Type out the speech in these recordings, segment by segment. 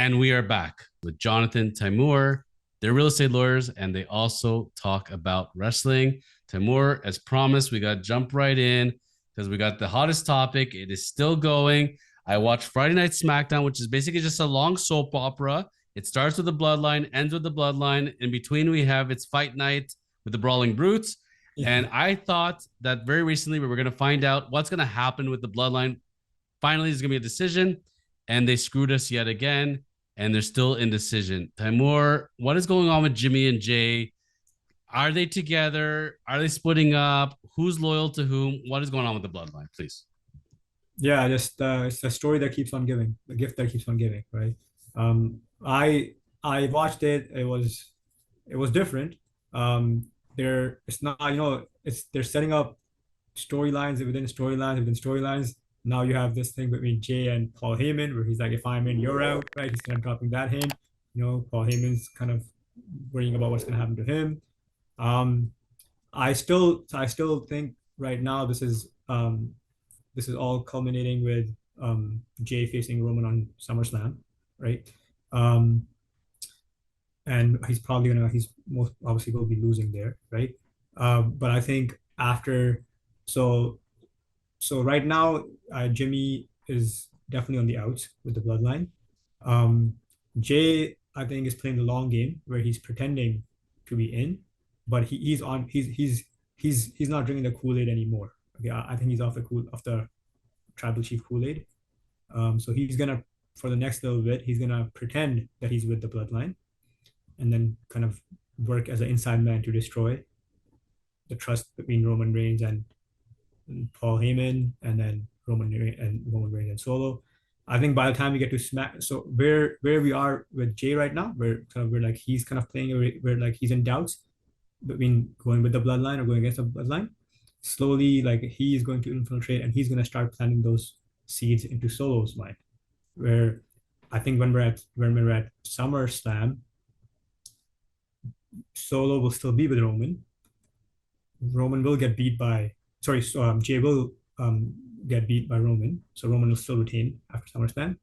And we are back with Jonathan, Timur. They're real estate lawyers and they also talk about wrestling. Timur, as promised, we got to jump right in because we got the hottest topic. It is still going. I watched Friday Night Smackdown, which is basically just a long soap opera. It starts with the Bloodline, ends with the Bloodline. In between, we have its fight night with the Brawling Brutes. Yeah. And I thought that very recently we were going to find out what's going to happen with the Bloodline. Finally, there's going to be a decision, and they screwed us yet again, and they're still indecision. Timur, what is going on with Jimmy and Jay? Are they together? Are they splitting up? Who's loyal to whom? What is going on with the Bloodline, please? Yeah, just it's a story that keeps on giving, the gift that keeps on giving, right? I watched it. It was different. It's not, they're setting up storylines. Now you have this thing between Jay and Paul Heyman, where he's like, if I'm in, you're out, right? He's kind of dropping that hint. Paul Heyman's kind of worrying about what's going to happen to him. I still think right now this is all culminating with Jay facing Roman on SummerSlam, right? And he's most obviously going to be losing there, right? But I think so right now, Jimmy is definitely on the outs with the Bloodline. Um, Jay, I think, is playing the long game where he's pretending to be in, but he's not drinking the Kool-Aid anymore. Okay, I think he's off the tribal chief Kool-Aid. So he's gonna, for the next little bit, he's gonna pretend that he's with the Bloodline, and then kind of work as an inside man to destroy the trust between Roman Reigns and Paul Heyman, and then Roman Reigns and Solo. I think by the time we get to so where we are with Jay right now, we're like he's kind of playing, we're like he's in doubts between going with the Bloodline or going against the Bloodline. Slowly, like he is going to infiltrate, and he's going to start planting those seeds into Solo's mind. Where I think when we're at SummerSlam, Solo will still be with Roman. Roman will get beat by Jay will get beat by Roman, so Roman will still retain after SummerSlam.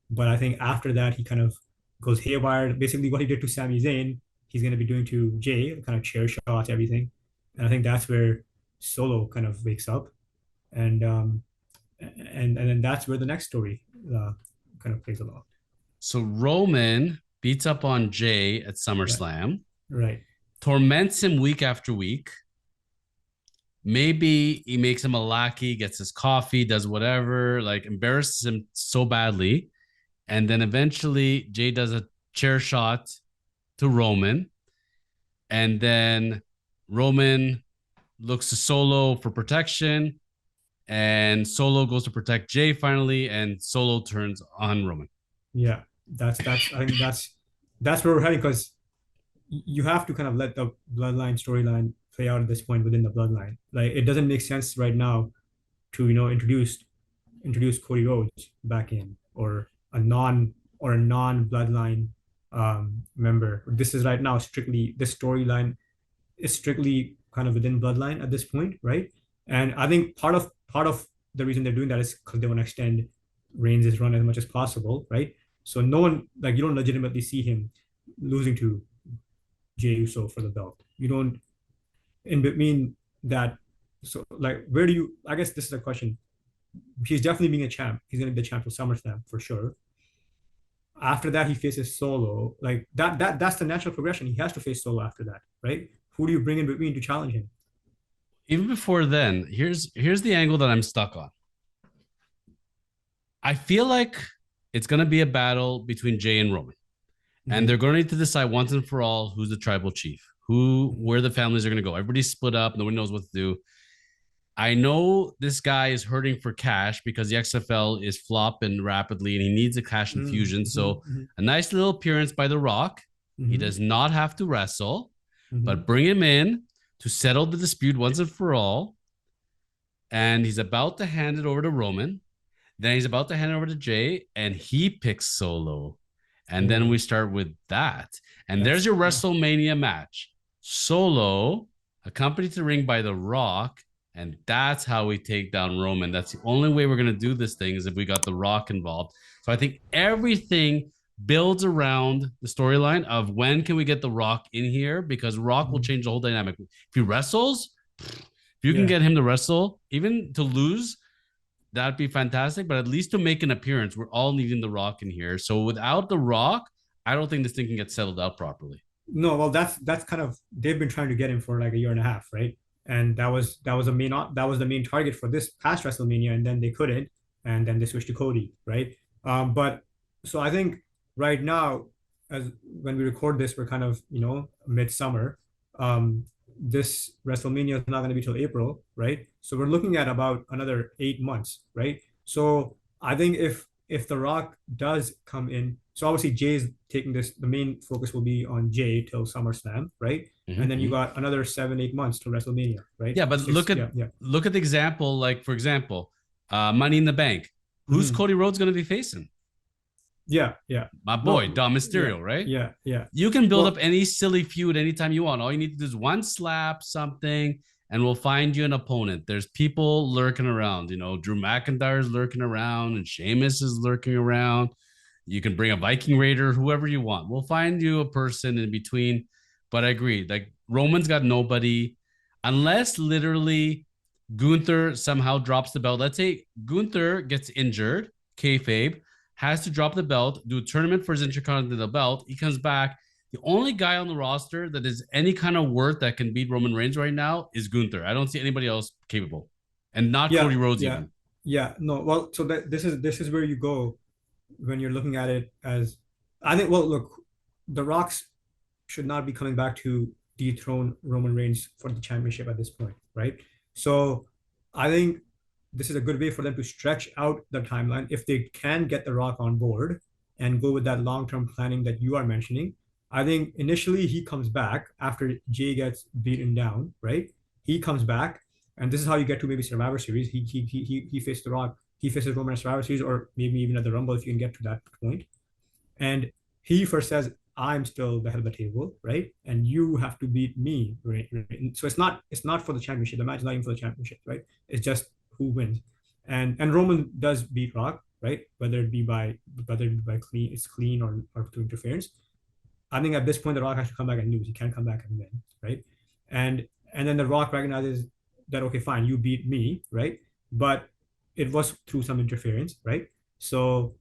But I think after that, he kind of goes haywire. Basically, what he did to Sami Zayn, he's going to be doing to Jay, kind of chair shots, everything. And I think that's where Solo kind of wakes up, and then that's where the next story kind of plays along. So Roman beats up on Jay at SummerSlam, right? Torments him week after week. Maybe he makes him a lackey, gets his coffee, does whatever, like embarrasses him so badly. And then eventually Jay does a chair shot to Roman. And then Roman looks to Solo for protection. And Solo goes to protect Jay finally. And Solo turns on Roman. Yeah, I think that's where we're heading, because you have to kind of let the Bloodline storyline play out at this point within the Bloodline. Like, it doesn't make sense right now to introduce Cody Rhodes back in, or a non Bloodline member. This is right now this storyline is strictly kind of within Bloodline at this point, right? And I think part of the reason they're doing that is because they want to extend Reigns' run as much as possible, right? So no one, like, you don't legitimately see him losing to Jey Uso for the belt. You don't, in between that. So, like, I guess this is a question. He's definitely being a champ. He's going to be the champ for SummerSlam for sure. After that, he faces Solo. Like, that's the natural progression. He has to face Solo after that, right? Who do you bring in between to challenge him? Even before then, here's the angle that I'm stuck on. I feel like it's going to be a battle between Jay and Roman. And they're going to need to decide once and for all who's the tribal chief, where the families are going to go. Everybody's split up. No one knows what to do. I know this guy is hurting for cash because the XFL is flopping rapidly and he needs a cash infusion. So a nice little appearance by The Rock. He does not have to wrestle, but bring him in to settle the dispute once and for all. And he's about to hand it over to Roman. Then he's about to hand it over to Jay, and he picks Solo. And then we start with that. And there's your WrestleMania match. Solo, accompanied to the ring by The Rock. And that's how we take down Roman. That's the only way we're going to do this thing, is if we got The Rock involved. So I think everything builds around the storyline of when can we get The Rock in here, because Rock will Mhm. change the whole dynamic. If he wrestles, if you can Yeah. get him to wrestle, even to lose, that'd be fantastic. But at least to make an appearance, we're all needing The Rock in here. So without The Rock, I don't think this thing can get settled out properly. No, well, that's kind of they've been trying to get him for like a year and a half, right? And that was the main target for this past WrestleMania, and then they couldn't, and then they switched to Cody, right? But so I think right now, as when we record this, we're kind of midsummer. This WrestleMania is not going to be till April, right? So we're looking at about another 8 months, right? So I think if The Rock does come in, so obviously Jay's taking this, the main focus will be on Jay till SummerSlam, right? And then you got another 7, 8 months to WrestleMania, right? Yeah, but Six, yeah, yeah. look at the example. Like for example, Money in the Bank. Who's Mhm. Cody Rhodes going to be facing? Yeah, yeah. My boy, No, Dom yeah, Mysterio, right? yeah, yeah. You can build up Well, any silly feud anytime you want. All you need to do is one slap, something, and we'll find you an opponent. There's people lurking around. You know, Drew McIntyre's lurking around, and Sheamus is lurking around. You can bring a Viking Raider, whoever you want. We'll find you a person in between. But I agree, like Roman's got nobody, unless literally Gunther somehow drops the belt. Let's say Gunther gets injured, kayfabe, has to drop the belt, do a tournament for his Intercontinental belt. He comes back. The only guy on the roster that is any kind of worth that can beat Roman Reigns right now is Gunther. I don't see anybody else capable, and not yeah, Cody Rhodes yeah, even. yeah. No, well, so this is where you go when you're looking at it as, I think, well, look, The Rock's should not be coming back to dethrone Roman Reigns for the championship at this point, right? So I think this is a good way for them to stretch out the timeline if they can get The Rock on board and go with that long-term planning that you are mentioning. I think initially he comes back after Jay gets beaten down, right? He comes back, and this is how you get to maybe Survivor Series. He faces The Rock, he faces Roman at Survivor Series, or maybe even at the Rumble if you can get to that point. And he first says, I'm still the head of the table, right? And you have to beat me, right? So it's not for the championship. The match is not even for the championship, right? It's just who wins. And Roman does beat Rock, right? Whether it be by clean or through interference. I think at this point the Rock has to come back and lose. He can't come back and win, right? And then the Rock recognizes that, okay, fine, you beat me, right? But it was through some interference, right? So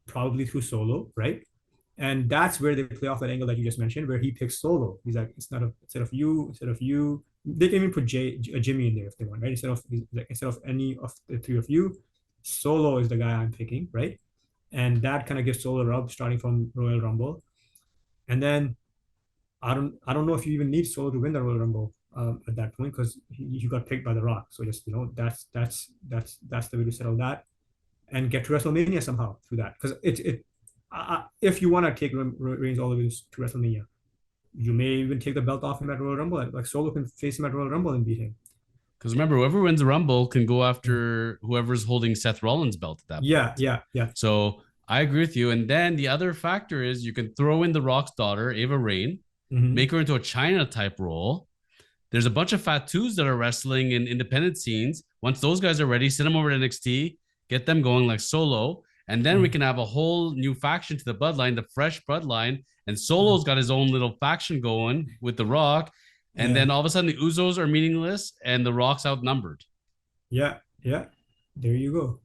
probably through Solo, right? And that's where they play off that angle that you just mentioned, where he picks Solo. He's like, instead of you, they can even put Jimmy in there if they want, right? Instead of any of the three of you, Solo is the guy I'm picking, right? And that kind of gives Solo a rub starting from Royal Rumble. And then I don't know if you even need Solo to win the Royal Rumble at that point, because you got picked by The Rock. So just that's the way to settle that and get to WrestleMania somehow through that. Because if you want to take Reigns all the way to WrestleMania, you may even take the belt off him at Royal Rumble. Like Solo can face him at Royal Rumble and beat him. Because remember, whoever wins the Rumble can go Yeah, after whoever's holding Seth Rollins' belt at that yeah, point. yeah, yeah. So I agree with you. And then the other factor is you can throw in The Rock's daughter, Ava Rain, Mm-hmm. make her into a China type role. There's a bunch of Fatus that are wrestling in independent scenes. Once those guys are ready, send them over to NXT, get them going like Solo, and then we Mm-hmm. can have a whole new faction to the Bloodline, the fresh Bloodline. And Solo's got his own little faction going with The Rock. And Yeah, then all of a sudden, the Usos are meaningless and The Rock's outnumbered. yeah, yeah. There you go.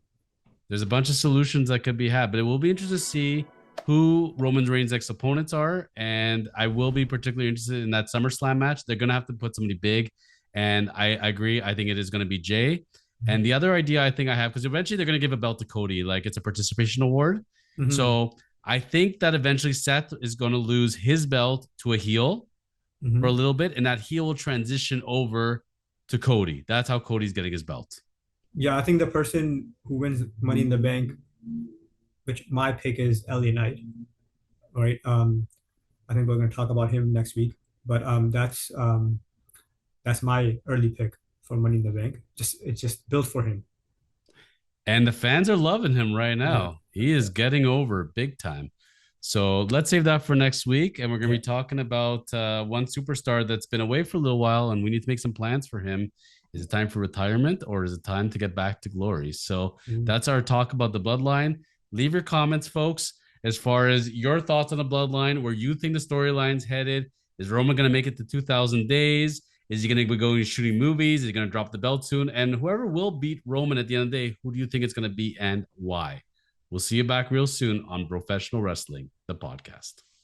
There's a bunch of solutions that could be had, but it will be interesting to see who Roman Reigns' next opponents are. And I will be particularly interested in that SummerSlam match. They're going to have to put somebody big. And I agree. I think it is going to be Jay. And the other idea I think I have, because eventually they're going to give a belt to Cody, like it's a participation award. Mm-hmm. So I think that eventually Seth is going to lose his belt to a heel for a Mm-hmm. little bit, and that heel will transition over to Cody. That's how Cody's getting his belt. Yeah, I think the person who wins Money in the Bank, which my pick is LA Knight, right? I think we're going to talk about him next week, but that's my early pick for Money in the Bank. It's just built for him. And the fans are loving him right Yeah, now. He is yeah, getting over big time. So let's save that for next week. And we're going to yeah. be talking about one superstar that's been away for a little while, and we need to make some plans for him. Is it time for retirement, or is it time to get back to glory? So Mm. that's our talk about the Bloodline. Leave your comments, folks. as far as your thoughts on the bloodline, where you think the storyline's headed. Is Roman going to make it to 2,000 days? Is he going to be going shooting movies? Is he going to drop the belt soon? And whoever will beat Roman at the end of the day, who do you think it's going to be and why? We'll see you back real soon on Professional Wrestling, the podcast.